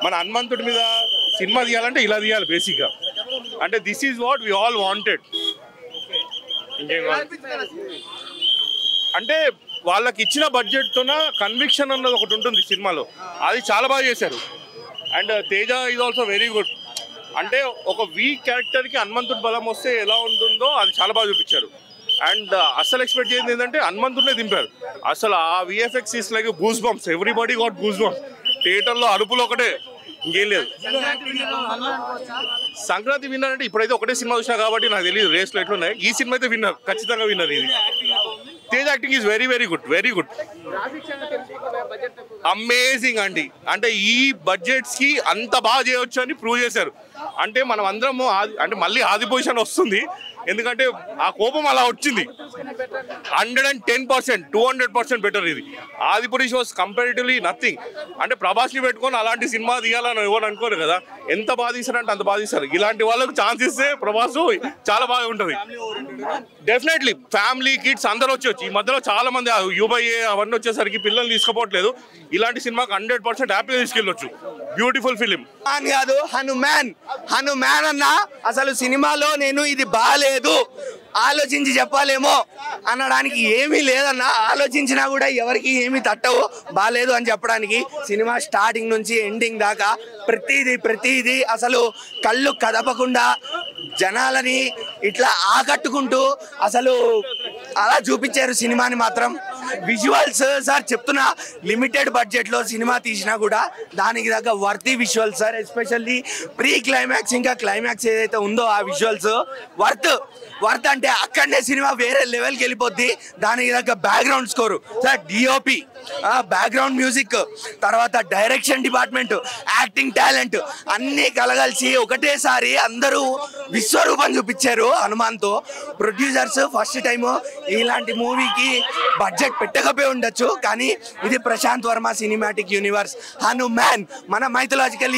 మన హనుమంతుడి మీద సినిమా తీయాలంటే ఇలా తీయాలి బేసిక్గా. అంటే this is what we all wanted. అంటే వాళ్ళకి ఇచ్చిన బడ్జెట్తోన కన్విక్షన్ అన్నది ఒకటి ఉంటుంది సినిమాలో, అది చాలా బాగా చేశారు. And Teja is also very good. అంటే ఒక వీక్ క్యారెక్టర్కి హనుమంతుడి బలం వస్తే ఎలా ఉంటుందో అది చాలా బాగా చూపించారు. అండ్ అసలు ఎక్స్పెక్ట్ చేసింది ఏంటంటే హనుమంతుడినే దింపారు. అసలు ఆ VFX is like goose bumps, everybody got goose bumps. థియేటర్లో అరుపులు ఒకటే, ఇంకేం లేదు. సంక్రాంతి విన్నర్ అంటే ఇప్పుడైతే ఒకటే సినిమా చూసినా కాబట్టి నాకు తెలియదు రేస్లో ఎట్లున్నాయి. ఈ సినిమా అయితే విన్నర్, ఖచ్చితంగా విన్నర్. ఇది Tej acting is very very good, very good, amazing అండి. అంటే ఈ బడ్జెట్స్కి అంత బాగా చేయవచ్చు అని ప్రూవ్ చేశారు. అంటే మనం అందరము అంటే మళ్ళీ ఆది పొజిషన్ వస్తుంది, ఎందుకంటే ఆ కోపం అలా వచ్చింది. 110%, 200% బెటర్. ఇది ఆదిపురుష్ వాస్ కంపారిటివ్లీ నథింగ్. అంటే ప్రభాస్ని పెట్టుకొని అలాంటి సినిమా తీయాలని ఎవరు అనుకోరు కదా. ఎంత బాగా తీశారంటే అంత బాగా తీశారు. ఇలాంటి వాళ్ళకు ఛాన్స్ ఇస్తే ప్రభాస్ చాలా బాగా ఉంటుంది. డెఫినెట్లీ ఫ్యామిలీ కిడ్స్ అందరూ వచ్చి ఈ మధ్యలో చాలా మంది యూబై అవన్నీ వచ్చేసరికి పిల్లల్ని తీసుకుపోవట్లేదు. ఇలాంటి సినిమాకి 100% హ్యాపీగా తీసుకెళ్ళొచ్చు. Beautiful film. కాదు హనుమాన్, హనుమాన్ అన్న అసలు సినిమాలో నేను ఇది బాగాలేదు ఆలోచించి చెప్పాలేమో అనడానికి ఏమీ లేదన్న. ఆలోచించినా కూడా ఎవరికి ఏమీ తట్టవు బాగాలేదు అని చెప్పడానికి. సినిమా స్టార్టింగ్ నుంచి ఎండింగ్ దాకా ప్రతిదీ అసలు కళ్ళు కదపకుండా జనాలని ఇట్లా ఆకట్టుకుంటూ అసలు అలా చూపించారు సినిమాని మాత్రం. విజువల్స్ సార్ చెప్తున్నా, లిమిటెడ్ బడ్జెట్లో సినిమా తీసినా కూడా దానికి దగ్గర worthy visuals sir. Especially pre climax ఇంకా క్లైమాక్స్ ఏదైతే ఉందో ఆ విజువల్స్ వర్త్ అంటే అక్కడనే సినిమా వేరే లెవెల్కి వెళ్ళిపోద్ది. దానికి దగ్గర background score sir, DOP, background music, తర్వాత డైరెక్షన్ డిపార్ట్మెంట్, యాక్టింగ్ టాలెంట్ అన్నీ కలగలిసి ఒకటేసారి అందరూ విశ్వరూపం చూపించారు హనుమాన్తో. ప్రొడ్యూసర్స్ ఫస్ట్ టైం ఇలాంటి మూవీకి బడ్జెట్ పెట్టకపోయి ఉండొచ్చు, కానీ ఇది ప్రశాంత్ వర్మ సినిమాటిక్ యూనివర్స్ హనుమాన్, మన మైథలాజికల్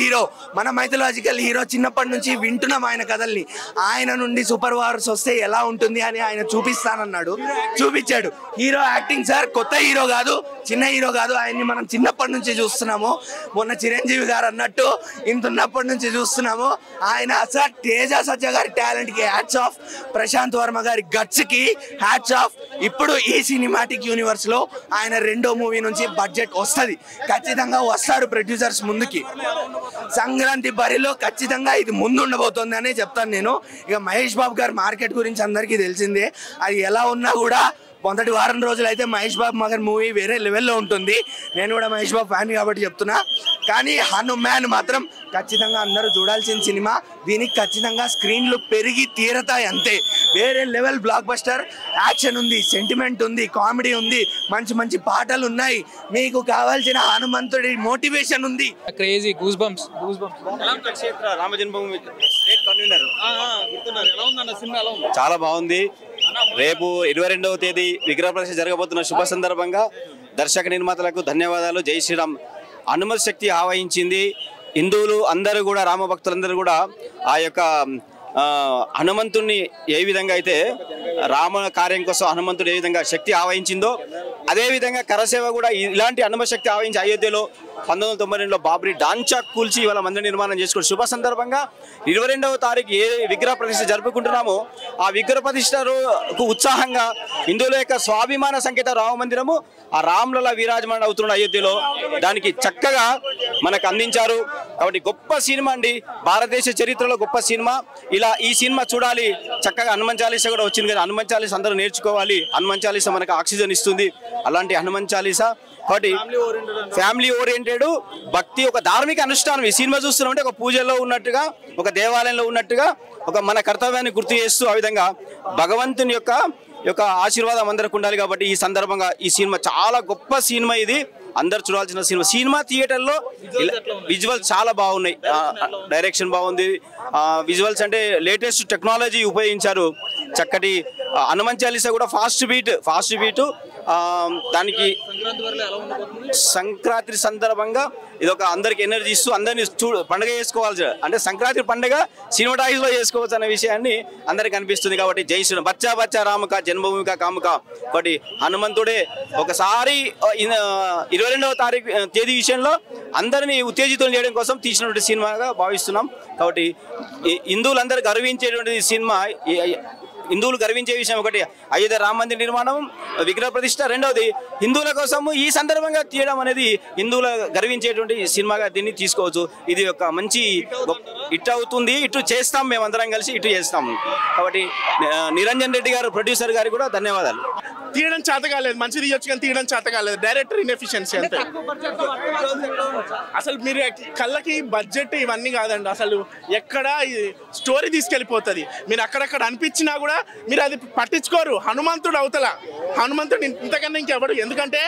హీరో. చిన్నప్పటి నుంచి వింటున్నాం ఆయన కథల్ని. ఆయన నుండి సూపర్ పవర్స్ వస్తే ఎలా ఉంటుంది అని ఆయన చూపిస్తానన్నాడు, చూపించాడు. హీరో యాక్టింగ్ సార్, కొత్త హీరో కాదు, చిన్న హీరో కాదు, ఆయన్ని మనం చిన్నప్పటి నుంచి చూస్తున్నాము. మొన్న చిరంజీవి గారు అన్నట్టు ఇంత ఉన్నప్పటి నుంచి చూస్తున్నాము. ఆయన సార్ తేజ సజ్జ గారి టాలెంట్కి హ్యాట్స్ ఆఫ్, ప్రశాంత్ వర్మ గారి గట్స్కి హ్యాట్స్ ఆఫ్. ఇప్పుడు ఈ సినిమాటిక్ యూనివర్స్లో ఆయన రెండో మూవీ నుంచి బడ్జెట్ వస్తుంది, ఖచ్చితంగా వస్తారు ప్రొడ్యూసర్స్ ముందుకి. సంక్రాంతి బరిలో ఖచ్చితంగా ఇది ముందు ఉండబోతుంది అనే చెప్తాను నేను. ఇక మహేష్ బాబు గారి మార్కెట్ గురించి అందరికీ తెలిసిందే. అది ఎలా ఉన్నా కూడా మొదటి వారం రోజులు అయితే మహేష్ బాబు మగర్ మూవీ వేరే లెవెల్లో ఉంటుంది. నేను కూడా మహేష్ బాబు ఫ్యాన్ కాబట్టి చెప్తున్నా. కానీ హనుమాన్ మాత్రం ఖచ్చితంగా అందరూ చూడాల్సిన సినిమా. దీనికి ఖచ్చితంగా స్క్రీన్లు పెరిగి తీరతాయి అంతే. వేరే లెవెల్ బ్లాక్ బస్టర్. యాక్షన్ ఉంది, సెంటిమెంట్ ఉంది, కామెడీ ఉంది, మంచి మంచి పాటలు ఉన్నాయి. మీకు కావాల్సిన హనుమంతుడి మోటివేషన్ ఉంది. Crazy goose bumps. చాలా బాగుంది. రేపు 22వ తేదీ విగ్రహ ప్రతిష్ఠ జరగబోతున్న శుభ సందర్భంగా దర్శక నిర్మాతలకు ధన్యవాదాలు. జై శ్రీరామ్. హనుమత్ శక్తి ఆవహించింది. హిందువులు అందరూ కూడా, రామ భక్తులందరూ కూడా ఆ యొక్క హనుమంతుడిని ఏ విధంగా అయితే రామ కార్యం కోసం హనుమంతుడు ఏ విధంగా శక్తి ఆవహించిందో అదేవిధంగా కరసేవ కూడా ఇలాంటి హనుమత్ శక్తి ఆవహించి అయోధ్యలో 1992లో బాబ్రీ డాంచా కూల్చి ఇవాళ మందిర నిర్మాణం చేసుకుని శుభ సందర్భంగా 22వ తారీఖు ఏ విగ్రహ ప్రతిష్ఠ జరుపుకుంటున్నామో ఆ విగ్రహ ప్రతిష్టకు ఉత్సాహంగా హిందువుల యొక్క స్వాభిమాన సంకేత రామ మందిరము ఆ రామ్లలా విరాజమానం అవుతున్న అయోధ్యలో దానికి చక్కగా మనకు అందించారు. కాబట్టి గొప్ప సినిమా అండి, భారతదేశ చరిత్రలో గొప్ప సినిమా. ఇలా ఈ సినిమా చూడాలి. చక్కగా హనుమాన్ చాలీసా కూడా వచ్చింది కదా, హనుమాన్ చాలీసా అందరూ నేర్చుకోవాలి. హనుమాన్ చాలీసా మనకు ఆక్సిజన్ ఇస్తుంది. అలాంటి హనుమాన్ చాలీసా కాబట్టి ఫ్యామిలీ ఓరియంటెడ్ భక్తి, ఒక ధార్మిక అనుష్ఠానం. ఈ సినిమా చూస్తున్నామంటే ఒక పూజలో ఉన్నట్టుగా, ఒక దేవాలయంలో ఉన్నట్టుగా, ఒక మన కర్తవ్యాన్ని గుర్తు చేస్తూ ఆ విధంగా భగవంతుని యొక్క ఆశీర్వాదం అందరికి ఉండాలి. కాబట్టి ఈ సందర్భంగా ఈ సినిమా చాలా గొప్ప సినిమా, ఇది అందరు చూడాల్సిన సినిమా. సినిమా థియేటర్లో విజువల్స్ చాలా బాగున్నాయి, డైరెక్షన్ బాగుంది. విజువల్స్ అంటే లేటెస్ట్ టెక్నాలజీ ఉపయోగించారు. చక్కటి హనుమాన్ చాలీసా కూడా ఫాస్ట్ బీట్ దానికి సంక్రాంతి సందర్భంగా ఇది ఒక అందరికి ఎనర్జీ ఇస్తూ అందరినీ పండుగ చేసుకోవాల్సి అంటే సంక్రాంతి పండుగ సినిమాటాయిస్ లో చేసుకోవచ్చు అనే విషయాన్ని అందరికి అనిపిస్తుంది. కాబట్టి జై శ్రీరామ్ బచ్చా బచ్చా రాముక జన్మభూమిక కాముక. ఒకటి హనుమంతుడే ఒకసారి 22వ తేదీ విషయంలో అందరినీ ఉత్తేజితం చేయడం కోసం తీసినటువంటి సినిమాగా భావిస్తున్నాం. కాబట్టి హిందువులందరూ గర్వించేటువంటి సినిమా, హిందువులు గర్వించే విషయం ఒకటి అయోధ్య రామ మందిర నిర్మాణం, విగ్రహ ప్రతిష్ట. రెండవది హిందువుల కోసము ఈ సందర్భంగా తీయడం అనేది హిందువుల గర్వించేటువంటి సినిమాగా దీన్ని తీసుకోవచ్చు. ఇది ఒక మంచి హిట్ అవుతుంది. ఇటు చేస్తాం, మేమందరం కలిసి ఇటు చేస్తాము. కాబట్టి నిరంజన్ రెడ్డి గారు ప్రొడ్యూసర్ గారికి కూడా ధన్యవాదాలు. తీయడం చేత కాలేదు, మంచిది ఇవ్వచ్చు కానీ తీయడం చేత కాలేదు. డైరెక్టర్ ఇన్ఎఫిషియన్సీ అంతే. అసలు మీరు కళ్ళకి బడ్జెట్ ఇవన్నీ కాదండి, అసలు ఎక్కడ స్టోరీ తీసుకెళ్ళిపోతుంది. మీరు అక్కడక్కడ అనిపించినా కూడా మీరు అది పట్టించుకోరు. హనుమంతుడు అవతల, హనుమంతుడు ఇంతకన్నా ఇంకెవడు, ఎందుకంటే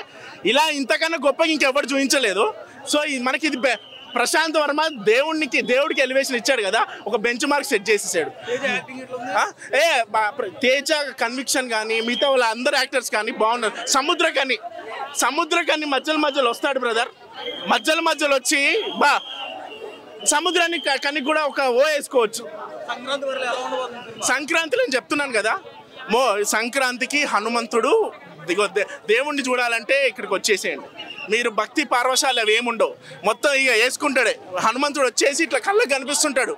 ఇలా ఇంతకన్నా గొప్పగా ఇంకెవడు చూపించలేదు. సో మనకి ఇది ప్రశాంత్ వర్మ దేవుడికి ఎలివేషన్ ఇచ్చాడు కదా, ఒక బెంచ్ మార్క్ సెట్ చేసేసాడు. తేజ కన్విక్షన్ కానీ మిగతా వాళ్ళ అందరు యాక్టర్స్ కానీ బాగున్నారు. సముద్రకని మధ్యలో వస్తాడు బ్రదర్, మధ్యలో వచ్చి సముద్రాన్ని కనికి కూడా ఒక ఓ వేసుకోవచ్చు. సంక్రాంతిలో నేను చెప్తున్నాను కదా, సంక్రాంతికి హనుమంతుడు దేవుణ్ణి చూడాలంటే ఇక్కడికి వచ్చేసేయండి. మీరు భక్తి పార్వశాలు అవి ఏముండవు, మొత్తం ఇక వేసుకుంటాడే. హనుమంతుడు వచ్చేసి ఇట్లా కళ్ళకి కనిపిస్తుంటాడు,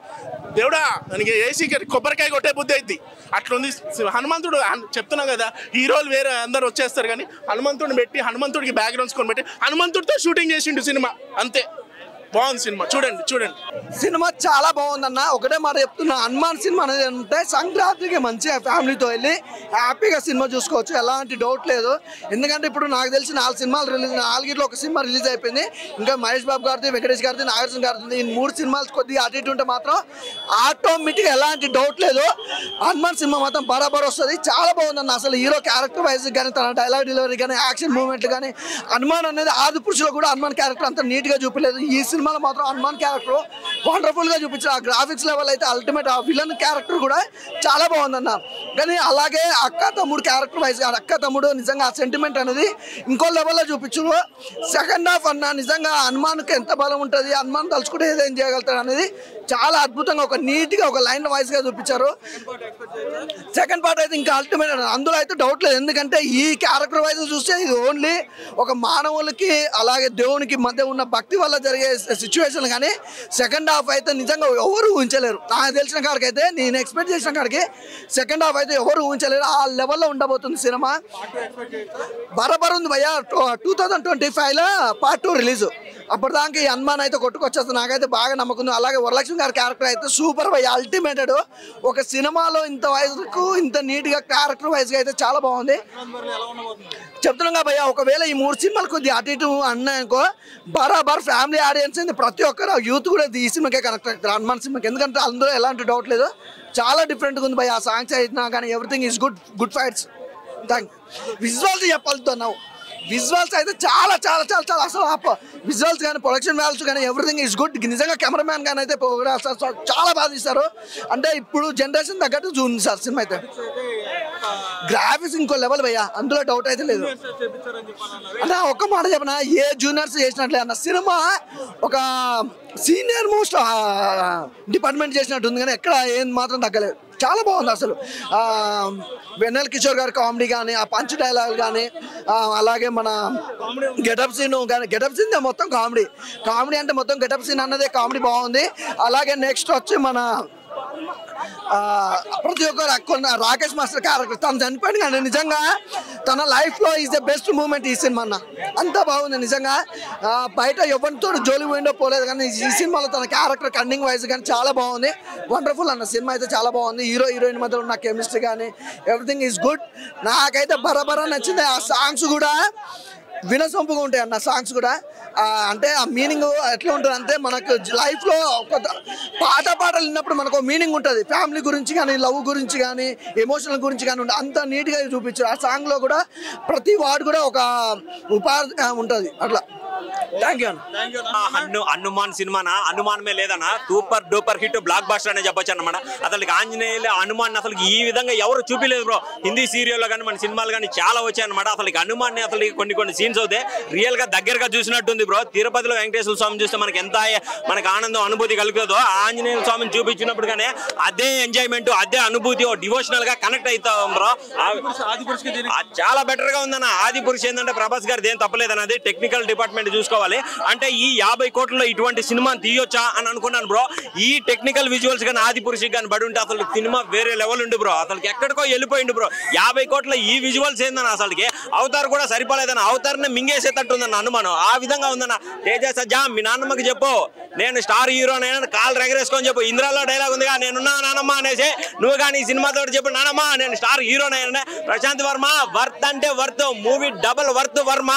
దేవుడా ನನಗೆ వేసి కొబ్బరికాయ కొట్టే బుద్ధి అయింది. అట్లుంది హనుమంతుడు. చెప్తున్నా కదా, హీరోలు వేరే అందరు వచ్చేస్తారు కానీ హనుమంతుడిని పెట్టి హనుమంతుడికి బ్యాక్గ్రౌండ్స్ కొని పెట్టి హనుమంతుడితో షూటింగ్ చేసిండు సినిమా. అంతే, బాగుంది సినిమా. చూడండి. సినిమా చాలా బాగుందన్న. ఒకటే మాట చెప్తున్నా, హనుమాన్ సినిమా అనేది అంటే సంక్రాంతికి మంచిగా ఫ్యామిలీతో వెళ్ళి హ్యాపీగా సినిమా చూసుకోవచ్చు, ఎలాంటి డౌట్ లేదు. ఎందుకంటే ఇప్పుడు నాకు తెలిసి 4 సినిమాలు రిలీజ్, 4 ఒక సినిమా రిలీజ్ అయిపోయింది. ఇంకా మహేష్ బాబు గారిది, వెంకటేష్ గారిది, నాగార్జున గారిది, ఈ 3 సినిమాలు కొద్దిగా అటు ఇటు ఉంటే మాత్రం ఆటోమేటిక్గా ఎలాంటి డౌట్ లేదు, హనుమాన్ సినిమా మాత్రం బరాబర్ వస్తుంది. చాలా బాగుందన్న. అసలు హీరో క్యారెక్టర్ వైజ్ కానీ, తన డైలాగ్ డెలివరీ కానీ, యాక్షన్ మూవ్మెంట్లు కానీ, హనుమాన్ అనేది ఆది పురుషులో కూడా హనుమాన్ క్యారెక్టర్ అంత నీట్గా చూపలేదు. ఈ సినిమాలో మాత్రం హనుమాన్ క్యారెక్టర్ వండర్ఫుల్ గా చూపించారు. ఆ గ్రాఫిక్స్ లెవెల్ అయితే అల్టిమేట్. ఆ విలన్ క్యారెక్టర్ కూడా చాలా బాగుందన్న. కానీ అలాగే అక్క తమ్ముడు క్యారెక్టర్ వైజ్, అక్క తమ్ముడు నిజంగా ఆ సెంటిమెంట్ అనేది ఇంకో లెవెల్లో చూపించారు. సెకండ్ హాఫ్ అన్న నిజంగా హనుమాన్కి ఎంత బలం ఉంటుంది, హనుమాన్ తలుచుకుంటే ఏదేం చేయగలుగుతాడు అనేది చాలా అద్భుతంగా ఒక నీట్గా ఒక లైన్ వైజ్ గా చూపించారు. సెకండ్ పార్ట్ అయితే ఇంకా అల్టిమేట్, అందులో అయితే డౌట్ లేదు. ఎందుకంటే ఈ క్యారెక్టర్ వైజ్ చూస్తే ఇది ఓన్లీ ఒక మానవులకి అలాగే దేవునికి మధ్య ఉన్న భక్తి వల్ల జరిగే సిచ్యువేషన్. కానీ సెకండ్ హాఫ్ అయితే నిజంగా ఎవరు ఊహించలేరు. నాకు తెలిసిన కాడికి అయితే, నేను ఎక్స్పెక్ట్ చేసిన కాడికి సెకండ్ హాఫ్ అయితే ఎవరు ఊహించలేరు. ఆ లెవెల్లో ఉండబోతుంది సినిమా. బరాబర్ ఉంది భయ్య. 2025లో పార్ట్ 2 రిలీజ్. అప్పటిదాకా ఈ హనుమాన్ అయితే కొట్టుకొచ్చేస్తుంది. నాకైతే బాగా నమ్మకం. అలాగే వరలక్ష్మి గారి క్యారెక్టర్ అయితే సూపర్ భయ్య, అల్టిమేటెడ్. ఒక సినిమాలో ఇంత వయసుకు ఇంత నీట్గా క్యారెక్టర్ వైజ్గా అయితే చాలా బాగుంది. చెప్తున్నాగా భయ్య, ఒకవేళ ఈ 3 సినిమాలు కొద్దిగా అటు ఇటు అన్నాయనుకో బరాబర్ ఫ్యామిలీ ఆడియన్స్ అయింది. ప్రతి ఒక్కరు యూత్ కూడా ఈ సినిమాకే కనెక్ట్ అవుతారు, హనుమాన్ సినిమాకి. ఎందుకంటే అందులో ఎలాంటి డౌట్ లేదు, చాలా డిఫరెంట్గా ఉంది భయ్య. ఆ సాంగ్స్ అయినా కానీ everything is good fights. Visuals చెప్పాలుతున్నావు, విజువల్స్ అయితే చాలా చాలా చాలా చాలా అసలు విజువల్స్ కానీ ప్రొడక్షన్ వాల్యూస్ కానీ ఎవ్రీథింగ్ ఈజ్ గుడ్. నిజంగా కెమెరామ్యాన్ కానీ అయితే చాలా బాగా తీస్తారు. అంటే ఇప్పుడు జనరేషన్ తగ్గట్టు చూడండి సార్ సినిమా అయితే. గ్రాఫిక్స్ ఇంకో లెవెల్ భయ్యా, అందులో డౌట్ అయితే లేదు. అంటే ఒక్క మాట చెప్పనా, ఏ జూనియర్స్ చేసినట్లే అన్న సినిమా ఒక సీనియర్ మోస్ట్ డిపార్ట్మెంట్ చేసినట్టు ఉంది, కానీ ఎక్కడ ఏం మాత్రం తగ్గలేదు. చాలా బాగుంది అసలు. వెన్నెల కిషోర్ గారి కామెడీ కానీ, ఆ పంచ్ డైలాగ్ కానీ, అలాగే మన గెటప్ సీన్ కానీ, గెటప్ సీన్ మొత్తం కామెడీ అంటే మొత్తం గెటప్ సీన్ అన్నదే కామెడీ బాగుంది. అలాగే నెక్స్ట్ వచ్చి మన ప్రతి ఒక్కరు రాకేష్ మాస్టర్ క్యారెక్టర్, తను చనిపోయింది కానీ నిజంగా తన లైఫ్లో ఈజ్ ద బెస్ట్ మూమెంట్ ఈ సినిమా అన్న. అంతా బాగుంది నిజంగా. బయట ఎవరితో జోలి పోయిండో పోలేదు, కానీ ఈ సినిమాలో తన క్యారెక్టర్ కన్నింగ్ వైజ్ కానీ చాలా బాగుంది. వండర్ఫుల్ అన్న సినిమా అయితే చాలా బాగుంది. హీరో హీరోయిన్ మధ్యలో ఉన్న కెమిస్ట్రీ కానీ ఎవ్రీథింగ్ ఈజ్ గుడ్. నాకైతే బరాబరా నచ్చింది. ఆ సాంగ్స్ కూడా వినసొంపుగా ఉంటాయి అన్న సాంగ్స్ కూడా. అంటే ఆ మీనింగ్ ఎట్లా ఉంటుంది అంటే, మనకు లైఫ్లో పాటలు విన్నప్పుడు మనకు మీనింగ్ ఉంటుంది. ఫ్యామిలీ గురించి కానీ, లవ్ గురించి కానీ, ఎమోషనల్ గురించి కానీ ఉంటుంది. అంత నీట్గా చూపించారు. ఆ సాంగ్లో కూడా ప్రతి వాడు కూడా ఒక ఉపాధి ఉంటుంది. అట్లా హనుమాన్ సినిమానా హనుమానమే లేదన్నా super duper hit blockbuster అనే చెప్పొచ్చు అన్నమాట. అసలు ఆంజనేయులు హనుమాన్ అసలు ఈ విధంగా ఎవరు చూపిలేదు బ్రో. హిందీ సీరియల్లో కానీ మన సినిమాలు కానీ చాలా వచ్చాయి అనమాట. అసలు హనుమాన్ అసలు కొన్ని సీన్స్ అవుతాయి రియల్ గా దగ్గరగా చూసినట్టుంది బ్రో. తిరుపతిలో వెంకటేశ్వర స్వామి చూస్తే మనకి ఎంత మనకు ఆనందం అనుభూతి కలుగుతుందో ఆంజనేయ స్వామిని చూపించినప్పుడు కానీ అదే ఎంజాయ్మెంట్ అదే అనుభూతి డివోషనల్ గా కనెక్ట్ అవుతాం బ్రో. చాలా బెటర్ గా ఉందన్న. ఆది పురుష్ ఏంటంటే ప్రభాస్ గారిది ఏం తప్పలేదన్నది టెక్నికల్ డిపార్ట్మెంట్ చూసుకోవాలి. అంటే ఈ 50 కోట్లలో ఇటువంటి సినిమాని తీయొచ్చా అని అనుకున్నాను బ్రో. ఈ టెక్నికల్ విజువల్స్ కానీ ఆది పురుష్ కానీ పడి ఉంటే అసలు సినిమా వేరే లెవెల్ ఉండు బ్రో. అసలు ఎక్కడికో వెళ్ళిపోయిండు బ్రో. 50 కోట్ల ఈ విజువల్స్ ఏందన్న అసలుకి అవతార్ కూడా సరిపోలేదన్న. అవతార్ని మింగేసేటట్టుందన్న అనుమానం. ఆ విధంగా ఉందన్న. తేజ సజ్జా మీ నాన్నమ్మకి చెప్పు నేను స్టార్ హీరో కాలు ఎగరేసుకొని చెప్పు. ఇంద్రాలో డైలాగ్ ఉందిగా నేనున్నా నానమ్మ అనేసి నువ్వు కానీ ఈ సినిమాతో చెప్పు నానమ్మ నేను స్టార్ హీరోనైనా. ప్రశాంత్ వర్మ వర్త్ అంటే worth movie double worth Varma.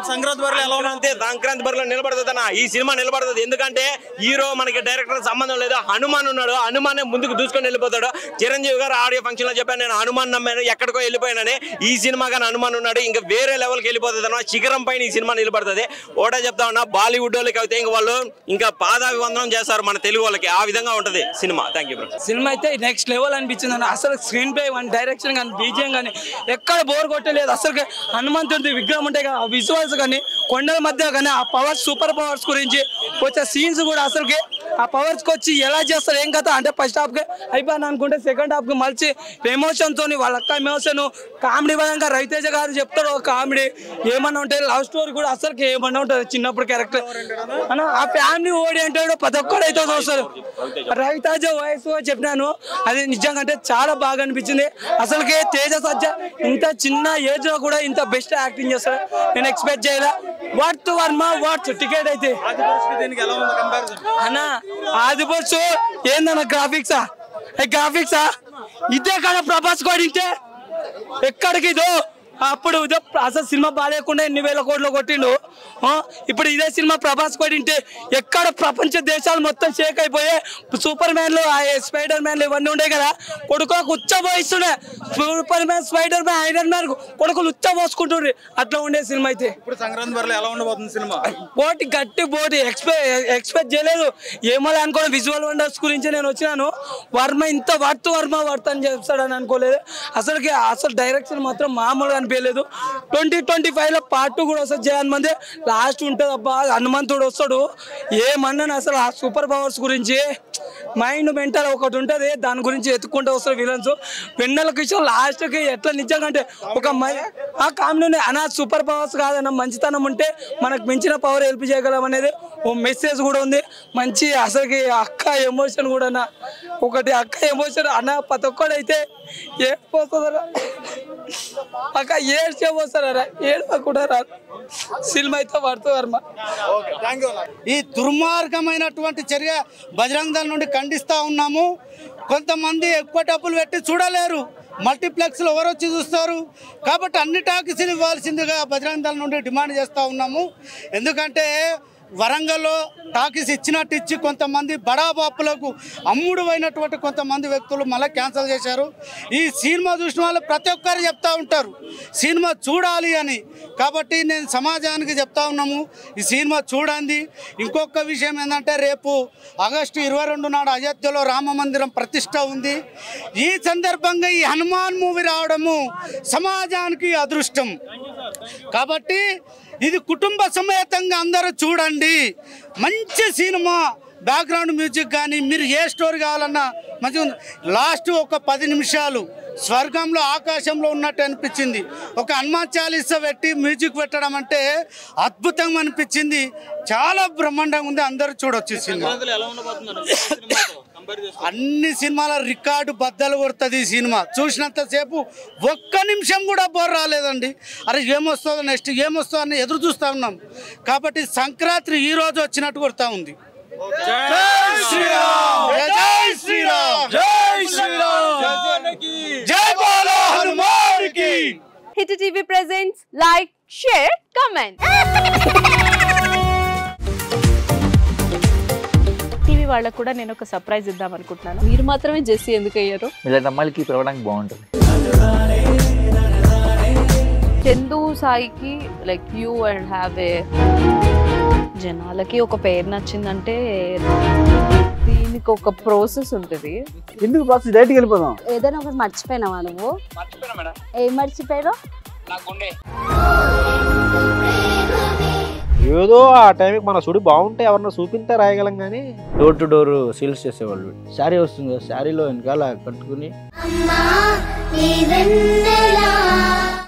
Sankranti బరిలో ఎలా ఉంటే సంక్రాంతి బరిలో నిలబడుతుందన్న ఈ సినిమా నిలబడుతుంది. ఎందుకంటే హీరో మనకి డైరెక్టర్ సంబంధం లేదు. హనుమాన్ ఉన్నాడు. హనుమాన్ ముందుకు దూసుకొని వెళ్ళిపోతాడు. చిరంజీవి గారు ఆడియో ఫంక్షన్ లో చెప్పాను నేను హనుమాన్ నమ్మాను ఎక్కడికో వెళ్ళిపోయినని. ఈ సినిమా కానీ హనుమాన్ ఉన్నాడు ఇంకా వేరే లెవెల్కి వెళ్ళిపోతుంది అన్న. శిఖరం పైన ఈ సినిమా నిలబడుతుంది. ఒకటే చెప్తా ఉన్నా బాలీవుడ్ వాళ్ళకి అయితే ఇంక వాళ్ళు ఇంకా పాదాభివందనం చేస్తారు మన తెలుగు వాళ్ళకి. ఆ విధంగా ఉంటది cinema. Thank you bro. Cinema అయితే నెక్స్ట్ లెవెల్ అనిపించింది అన్న. అసలు స్క్రీన్ ప్లే కానీ డైరెక్షన్ కానీ బీజిఎం కానీ ఎక్కడ బోర్ కొట్టలేదు. అసలు హనుమంతుడి విగ్రహం ఉంటాయి కదా ఆ విజువల్స్ కానీ కొండల మధ్య కానీ ఆ పవర్స్ సూపర్ పవర్స్ గురించి వచ్చే సీన్స్ కూడా అసలుకి ఆ పవర్స్కి వచ్చి ఎలా చేస్తారు ఏం కదా అంటే ఫస్ట్ హాఫ్కి అయిపోయాను అనుకుంటే సెకండ్ హాఫ్కి మలిచి ఎమోషన్తో వాళ్ళ అక్క ఎమోషన్ కామెడీ పరంగా రవితేజ గారు చెప్తారు కామెడీ ఏమన్నా ఉంటాయి. లవ్ స్టోరీ కూడా అసలుకి ఏమన్నా ఉంటుంది చిన్నప్పుడు క్యారెక్టర్ అన్న. ఆ ఫ్యామిలీ ఓడి అంటాడు ప్రతి ఒక్కడు అయితే చూస్తారు. రవితేజ వయసు చెప్పినాను అది నిజంగా అంటే చాలా బాగా అనిపించింది. అసలుకి తేజ సజ్జ ఇంత చిన్న ఏజ్ లో కూడా ఇంత బెస్ట్ యాక్టింగ్ చేస్తాడు నేను ఎక్స్పెక్ట్ చేయలే. వర్త్ వర్మ వర్త్ టికెట్ అయితే అన్న. ఆది పురుష్ ఏందన్న గ్రాఫిక్సా ఇదే కదా ప్రభాస్ కొడితే ఎక్కడికి ఇదో అప్పుడు అసలు సినిమా బాగాలేకుండా ఎన్ని వేల కోట్లు కొట్టిండు. ఇప్పుడు ఇదే సినిమా ప్రభాస్ కొట్టింటే ఎక్కడ ప్రపంచ దేశాలు మొత్తం షేక్ అయిపోయి సూపర్ మ్యాన్లు స్పైడర్ మ్యాన్లు ఇవన్నీ ఉండే కదా కొడుకు ఉచ్చబోయిస్తుండే. Superman Spiderman Iron Man కొడుకులు ఉచ్చబోసుకుంటుండ్రి అట్లా ఉండే సినిమా అయితే. ఇప్పుడు సంక్రాంతి బరిలో ఎలా ఉండబోతుంది సినిమా? గట్టి పోటీ ఎక్స్పెక్ట్ చేయలేదు. ఏమో అనుకోని విజువల్ వండర్స్ గురించి నేను వచ్చినాను. వర్మ ఇంత వర్త్ అని చెప్తాడని అనుకోలేదు. అసలు డైరెక్షన్ మాత్రం మామూలుగా అనిపించలేదు. 2025లో పార్ట్ 2 కూడా వస్తుంది. జగన్ మంది లాస్ట్ ఉంటుంది అబ్బా హనుమంతుడు వస్తాడు ఏమన్నాను. అసలు ఆ సూపర్ పవర్స్ గురించి మైండ్ మెంటల్ ఒకటి ఉంటుంది దాని గురించి ఎత్తుకుంటూ వస్తారు విలన్స్. వెన్నెల కిషోర్ లాస్ట్కి ఎట్లా నిజంగా అంటే ఒక ఆ కామెడీ అన్న సూపర్ పవర్స్ కాదన్న మంచితనం ఉంటే మనకు మించిన పవర్ హెల్ప్ చేయగలం అనేది ఓ మెసేజ్ కూడా ఉంది మంచి. అసలుకి అక్క ఎమోషన్ కూడా అన్న ఒకటి అక్క ఎమోషన్ అన్న ప్రతి ఒక్కడైతే ఏడిపోతుందరా అక్క ఏడ్చేపోతారా ఏడవకుండా రాదు సినిమా అయితే వర్త్ వర్మ. ఈ దుర్మార్గమైనటువంటి చర్య బజరంగ దళం నుండి ఖండిస్తూ ఉన్నాము. కొంతమంది ఎక్కువ డబ్బులు పెట్టి చూడలేరు. మల్టీప్లెక్స్లో ఎవరు వచ్చి చూస్తారు కాబట్టి అన్ని టాకీస్లు ఇవ్వాల్సిందిగా బజరంగ దళం నుండి డిమాండ్ చేస్తూ ఉన్నాము. ఎందుకంటే వరంగల్లో టాకీస్ ఇచ్చినట్టు ఇచ్చి కొంతమంది బడాబాపులకు అమ్ముడు అయినటువంటి కొంతమంది వ్యక్తులు మళ్ళీ క్యాన్సిల్ చేశారు. ఈ సినిమా చూసిన వాళ్ళు ప్రతి ఒక్కరు చెప్తా ఉంటారు సినిమా చూడాలి అని. కాబట్టి నేను సమాజానికి చెప్తా ఉన్నాము ఈ సినిమా చూడండి. ఇంకొక విషయం ఏంటంటే రేపు ఆగస్టు 22 నాడు అయోధ్యలో రామ మందిరం ప్రతిష్ట ఉంది. ఈ సందర్భంగా ఈ హనుమాన్ మూవీ రావడము సమాజానికి అదృష్టం. కాబట్టి ఇది కుటుంబ సమేతంగా అందరూ చూడండి. మంచి సినిమా బ్యాక్గ్రౌండ్ మ్యూజిక్ కానీ మీరు ఏ స్టోరీ కావాలన్నా మంచిగా ఉంది. లాస్ట్ ఒక 10 నిమిషాలు స్వర్గంలో ఆకాశంలో ఉన్నట్టు అనిపించింది. ఒక హనుమాన్ చాలీసా పెట్టి మ్యూజిక్ పెట్టడం అంటే అద్భుతంగా అనిపించింది. చాలా బ్రహ్మాండంగా ఉంది. అందరూ చూడొచ్చు సినిమా. అన్ని సినిమాల రికార్డు బద్దలు కొడుతుంది. ఈ సినిమా చూసినంతసేపు ఒక్క నిమిషం కూడా బోర్ రాలేదండి. అరే ఏమొస్తుందో నెక్స్ట్ ఏమొస్తుందో అని ఎదురు చూస్తూ ఉన్నాం. కాబట్టి సంక్రాంతి ఈ రోజు వచ్చినట్టు కొడతా ఉంది. జై శ్రీరామ్ జై శ్రీరామ్ జై శ్రీరామ్ జై బోలో హనుమాన్ కి. Hit TV presents like share comment. TV వాళ్ళకు కూడా నేను ఒక సర్ప్రైజ్ ఇద్దాం అనుకుంటున్నాను. మీరు మాత్రమే జెస్సీ ఎందుకు అయ్యారు? ఇలాంటి అమ్మాయిలకి పిలవడానికి బాగుంటుంది. చందు సాయికి like you and have a జనాలకి ఒక పేరు నచ్చిందంటే దీనికి ఒక ప్రాసెస్ ఉంటుంది. ఎందుకు ప్రాసెస్ డైరెక్ట్గా వెళ్ళిపోదాం. ఏదైనా ఒకటి మర్చిపోయినావా నువ్వు? ఏం మర్చిపోయారు? ఏదో ఆ టైంకి మన సుడి బాగుంటే ఎవరన్నా చూపింటే రాయగలం కానీ డోర్ టు డోర్ సేల్స్ చేసేవాళ్ళు. శారీ వస్తుంది కదా, శారీలో వెనకాల కట్టుకుని